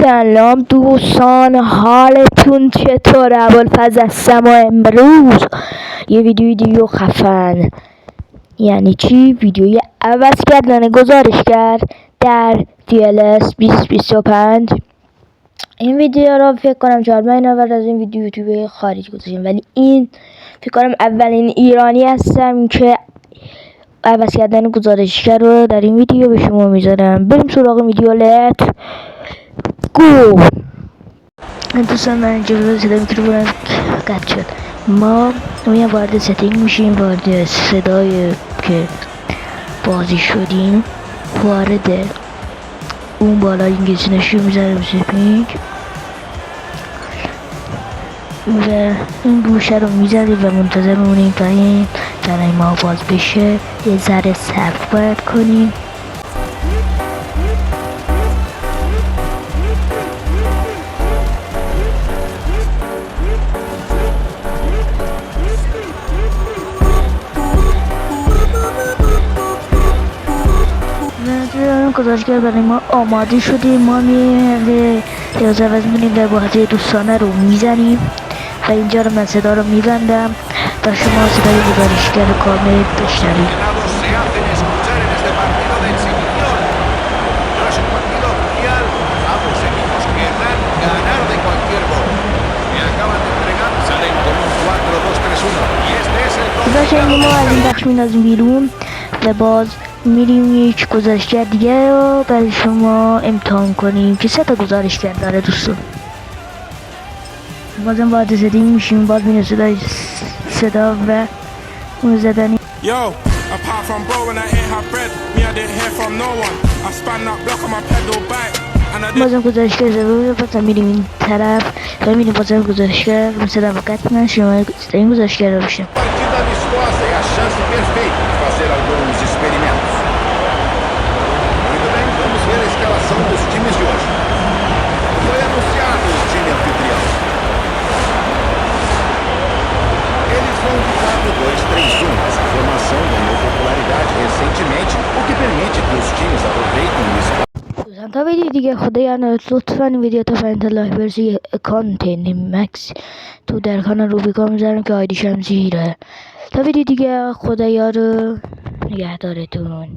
سلام دوستان، حالتون چطوره؟ ابوالفضل هستم و امروز یه ویدیو خفن، یعنی چی؟ ویدیوی عوض کردن گزارشگر در DLS 2025. این ویدیو رو فکر کنم 4 ماه بعد از این ویدیو یوتیوب خارج گذاشتم، ولی این فکر کنم اولین ایرانی هستم که عوض کردن گزارشگر رو در این ویدیو به شما میذارم. بریم سراغ ویدیو. لت گو. دوستان من اینجا صدا میکروفونم قطع شد. ما وارد ستینگ میشیم، وارد صدای که بازی شدیم، وارد اون بالا انگلیسی نشون میذارم سپینگ و این گوشه رو میذاریم و منتظر میمونیم تا این برای ما باز بشه. یه ذره صبر باید کنیم. گزارشگر برای ما آماده شده. ما میریم از عوض میریم در بازی دوستانه رو میزنیم و اینجا رو من صدا رو میبندم تا شما صدای گزارشگر رو کامل بشنوید. ما از این بخش می‌نازیم بیرون و باز میریم یک گزارشگر دیگه رو برای شما امتحان کنیم که 3 تا گزارشگر داره دوستان. بازم وارد ستینگ میشیم، باز میره صدا و اون زدنی. بازم گزارشگر ضروره، بازم میریم این طرف و میریم بازم گزارشگر و صدا وقت من شما این گزارشگر رو بشیم. تا ویدیو دیگه خدایانه لطفاً ویدیو تا پایین لایک برسی کانتنت مکس تو در کانال روبیکا میذارم که آیدیشم زیره. تا ویدیو دیگه خدایا رو نگهدارتون.